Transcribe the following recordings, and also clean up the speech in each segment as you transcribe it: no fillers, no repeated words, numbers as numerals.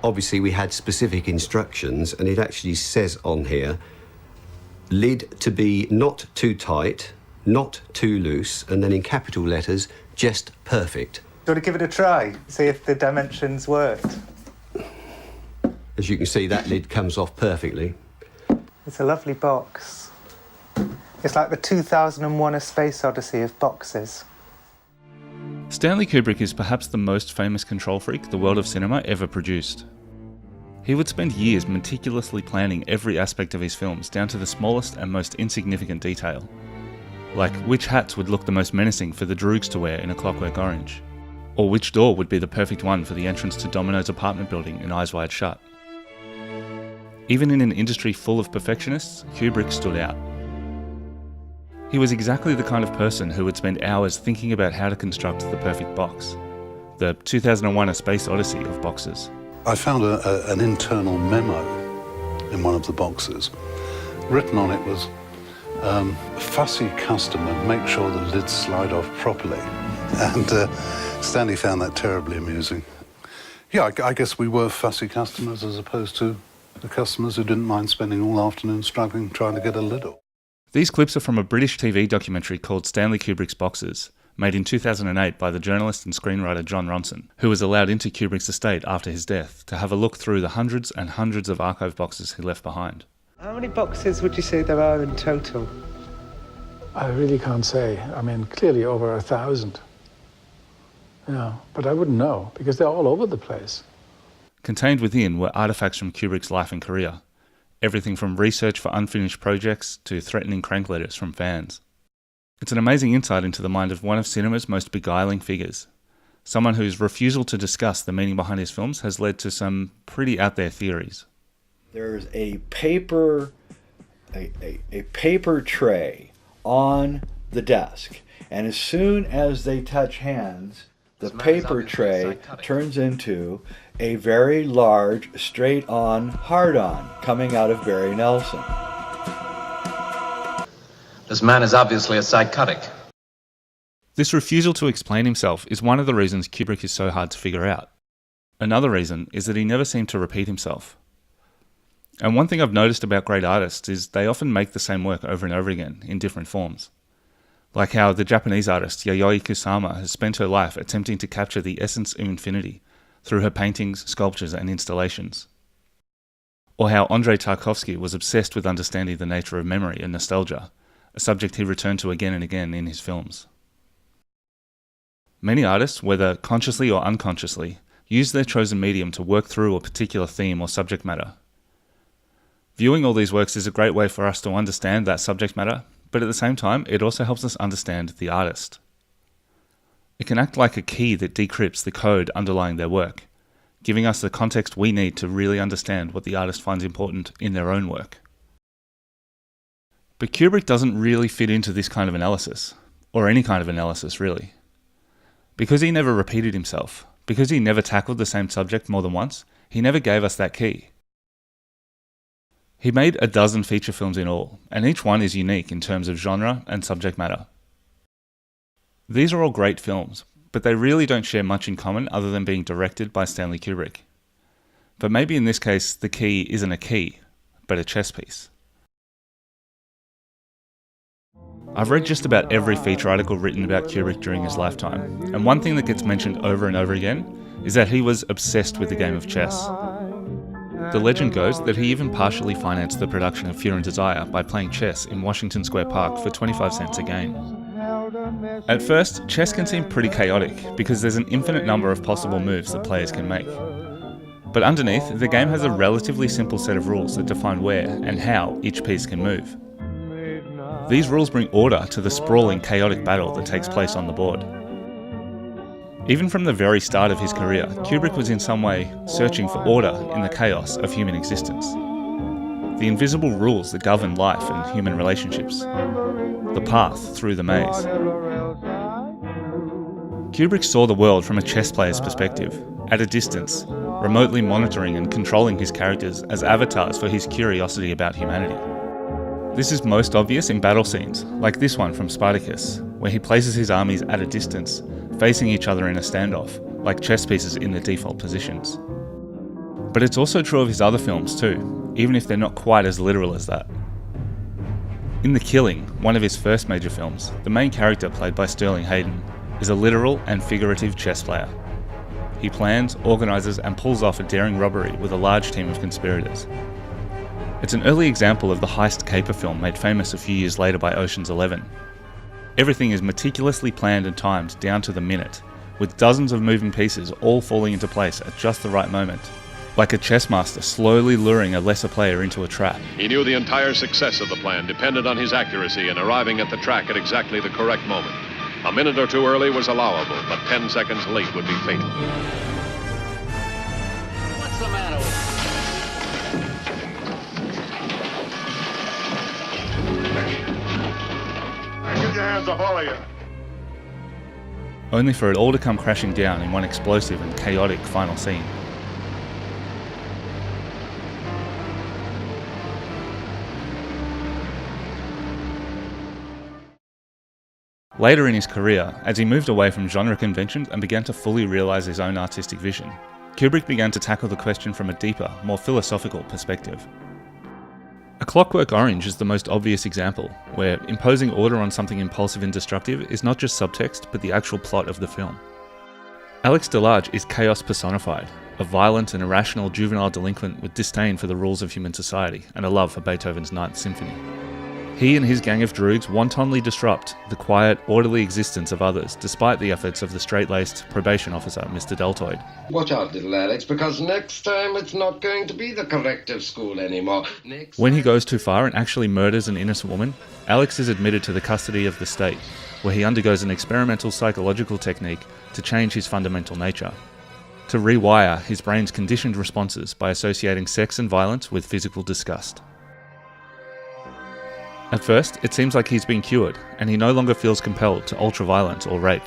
obviously we had specific instructions, and it actually says on here, lid to be not too tight, not too loose, and then in capital letters, just perfect. Do you want to give it a try? See if the dimensions worked? As you can see, that lid comes off perfectly. It's a lovely box. It's like the 2001 A Space Odyssey of boxes. Stanley Kubrick is perhaps the most famous control freak the world of cinema ever produced. He would spend years meticulously planning every aspect of his films down to the smallest and most insignificant detail. Like which hats would look the most menacing for the droogs to wear in A Clockwork Orange, or which door would be the perfect one for the entrance to Domino's apartment building in Eyes Wide Shut. Even in an industry full of perfectionists, Kubrick stood out. He was exactly the kind of person who would spend hours thinking about how to construct the perfect box. The 2001 A Space Odyssey of boxes. I found an internal memo in one of the boxes. Written on it was, fussy customer, make sure the lids slide off properly. And Stanley found that terribly amusing. Yeah, I guess we were fussy customers as opposed to the customers who didn't mind spending all afternoon struggling trying to get a lid off. These clips are from a British TV documentary called Stanley Kubrick's Boxes, made in 2008 by the journalist and screenwriter Jon Ronson, who was allowed into Kubrick's estate after his death to have a look through the hundreds and hundreds of archive boxes he left behind. How many boxes would you say there are in total? I really can't say. I mean, clearly over 1,000. Yeah, but I wouldn't know, because they're all over the place. Contained within were artifacts from Kubrick's life and career. Everything from research for unfinished projects to threatening crank letters from fans. It's an amazing insight into the mind of one of cinema's most beguiling figures. Someone whose refusal to discuss the meaning behind his films has led to some pretty out there theories. There's a paper tray on the desk, and as soon as they touch hands, the paper tray turns into a very large, straight-on, hard-on coming out of Barry Nelson. This man is obviously a psychotic. This refusal to explain himself is one of the reasons Kubrick is so hard to figure out. Another reason is that he never seemed to repeat himself. And one thing I've noticed about great artists is they often make the same work over and over again in different forms. Like how the Japanese artist Yayoi Kusama has spent her life attempting to capture the essence of infinity through her paintings, sculptures and installations. Or how Andrei Tarkovsky was obsessed with understanding the nature of memory and nostalgia, a subject he returned to again and again in his films. Many artists, whether consciously or unconsciously, use their chosen medium to work through a particular theme or subject matter. Viewing all these works is a great way for us to understand that subject matter, but at the same time, it also helps us understand the artist. It can act like a key that decrypts the code underlying their work, giving us the context we need to really understand what the artist finds important in their own work. But Kubrick doesn't really fit into this kind of analysis, or any kind of analysis really. Because he never repeated himself, because he never tackled the same subject more than once, he never gave us that key. He made 12 feature films in all, and each one is unique in terms of genre and subject matter. These are all great films, but they really don't share much in common other than being directed by Stanley Kubrick. But maybe in this case, the key isn't a key, but a chess piece. I've read just about every feature article written about Kubrick during his lifetime, and one thing that gets mentioned over and over again is that he was obsessed with the game of chess. The legend goes that he even partially financed the production of Fear and Desire by playing chess in Washington Square Park for 25 cents a game. At first, chess can seem pretty chaotic because there's an infinite number of possible moves that players can make. But underneath, the game has a relatively simple set of rules that define where and how each piece can move. These rules bring order to the sprawling, chaotic battle that takes place on the board. Even from the very start of his career, Kubrick was in some way searching for order in the chaos of human existence. The invisible rules that govern life and human relationships. The path through the maze. Kubrick saw the world from a chess player's perspective, at a distance, remotely monitoring and controlling his characters as avatars for his curiosity about humanity. This is most obvious in battle scenes, like this one from Spartacus, where he places his armies at a distance, facing each other in a standoff, like chess pieces in their default positions. But it's also true of his other films too, even if they're not quite as literal as that. In The Killing, one of his first major films, the main character, played by Sterling Hayden, is a literal and figurative chess player. He plans, organises and pulls off a daring robbery with a large team of conspirators. It's an early example of the heist caper film made famous a few years later by Ocean's 11. Everything is meticulously planned and timed down to the minute, with dozens of moving pieces all falling into place at just the right moment, like a chess master slowly luring a lesser player into a trap. He knew the entire success of the plan depended on his accuracy in arriving at the track at exactly the correct moment. A minute or two early was allowable, but 10 seconds late would be fatal. What's the matter with you? Get your hands off all of you. Only for it all to come crashing down in one explosive and chaotic final scene. Later in his career, as he moved away from genre conventions and began to fully realise his own artistic vision, Kubrick began to tackle the question from a deeper, more philosophical perspective. A Clockwork Orange is the most obvious example, where imposing order on something impulsive and destructive is not just subtext, but the actual plot of the film. Alex DeLarge is chaos personified, a violent and irrational juvenile delinquent with disdain for the rules of human society and a love for Beethoven's Ninth Symphony. He and his gang of droogs wantonly disrupt the quiet, orderly existence of others, despite the efforts of the straight-laced probation officer, Mr. Deltoid. Watch out, little Alex, because next time it's not going to be the corrective school anymore. When he goes too far and actually murders an innocent woman, Alex is admitted to the custody of the state, where he undergoes an experimental psychological technique to change his fundamental nature, to rewire his brain's conditioned responses by associating sex and violence with physical disgust. At first, it seems like he's been cured, and he no longer feels compelled to ultra-violence or rape.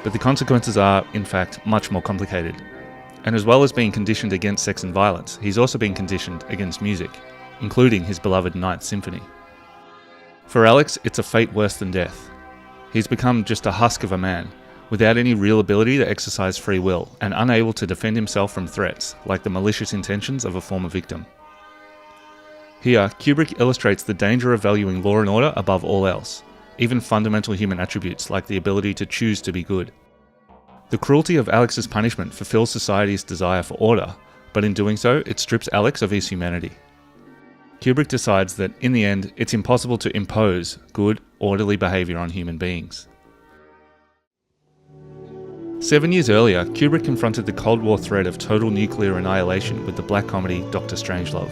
But the consequences are, in fact, much more complicated. And as well as being conditioned against sex and violence, he's also been conditioned against music, including his beloved Ninth Symphony. For Alex, it's a fate worse than death. He's become just a husk of a man, without any real ability to exercise free will, and unable to defend himself from threats, like the malicious intentions of a former victim. Here, Kubrick illustrates the danger of valuing law and order above all else, even fundamental human attributes like the ability to choose to be good. The cruelty of Alex's punishment fulfills society's desire for order, but in doing so, it strips Alex of his humanity. Kubrick decides that, in the end, it's impossible to impose good, orderly behaviour on human beings. 7 years earlier, Kubrick confronted the Cold War threat of total nuclear annihilation with the black comedy Dr. Strangelove.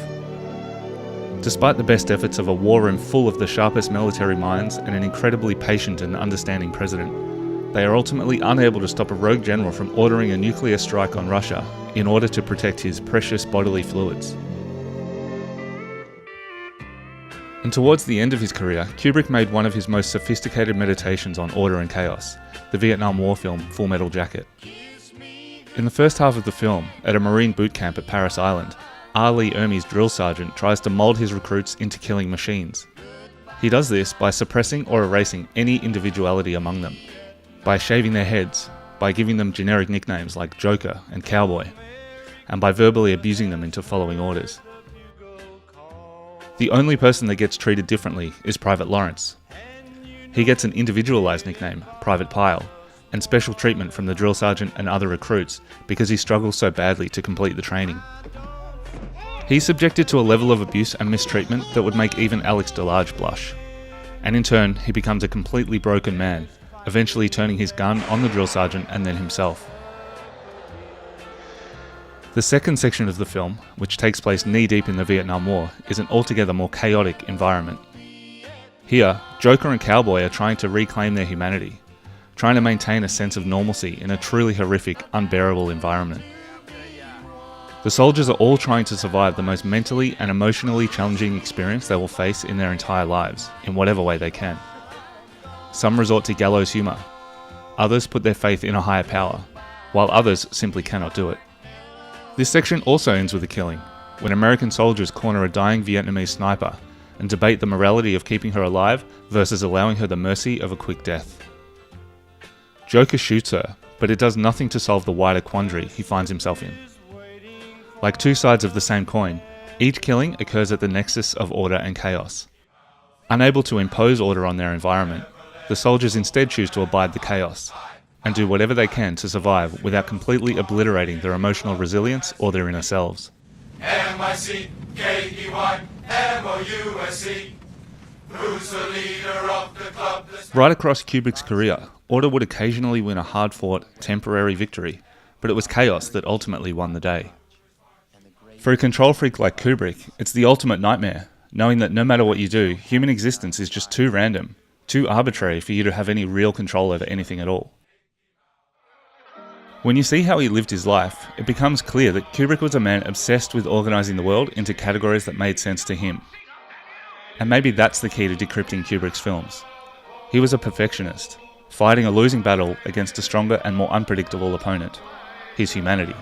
Despite the best efforts of a war room full of the sharpest military minds and an incredibly patient and understanding president, they are ultimately unable to stop a rogue general from ordering a nuclear strike on Russia in order to protect his precious bodily fluids. And towards the end of his career, Kubrick made one of his most sophisticated meditations on order and chaos, the Vietnam War film Full Metal Jacket. In the first half of the film, at a Marine boot camp at Paris Island, R. Lee Ermey's drill sergeant tries to mould his recruits into killing machines. He does this by suppressing or erasing any individuality among them, by shaving their heads, by giving them generic nicknames like Joker and Cowboy, and by verbally abusing them into following orders. The only person that gets treated differently is Private Lawrence. He gets an individualised nickname, Private Pile, and special treatment from the drill sergeant and other recruits because he struggles so badly to complete the training. He's subjected to a level of abuse and mistreatment that would make even Alex DeLarge blush. And in turn, he becomes a completely broken man, eventually turning his gun on the drill sergeant and then himself. The second section of the film, which takes place knee-deep in the Vietnam War, is an altogether more chaotic environment. Here, Joker and Cowboy are trying to reclaim their humanity, trying to maintain a sense of normalcy in a truly horrific, unbearable environment. The soldiers are all trying to survive the most mentally and emotionally challenging experience they will face in their entire lives, in whatever way they can. Some resort to gallows humour. Others put their faith in a higher power, while others simply cannot do it. This section also ends with a killing, when American soldiers corner a dying Vietnamese sniper and debate the morality of keeping her alive versus allowing her the mercy of a quick death. Joker shoots her, but it does nothing to solve the wider quandary he finds himself in. Like two sides of the same coin, each killing occurs at the nexus of order and chaos. Unable to impose order on their environment, the soldiers instead choose to abide the chaos and do whatever they can to survive without completely obliterating their emotional resilience or their inner selves. M-I-C-K-E-Y-M-O-U-S-E. Who's the leader of the club? Right across Kubrick's career, order would occasionally win a hard-fought, temporary victory, but it was chaos that ultimately won the day. For a control freak like Kubrick, it's the ultimate nightmare, knowing that no matter what you do, human existence is just too random, too arbitrary for you to have any real control over anything at all. When you see how he lived his life, it becomes clear that Kubrick was a man obsessed with organising the world into categories that made sense to him. And maybe that's the key to decrypting Kubrick's films. He was a perfectionist, fighting a losing battle against a stronger and more unpredictable opponent, his humanity.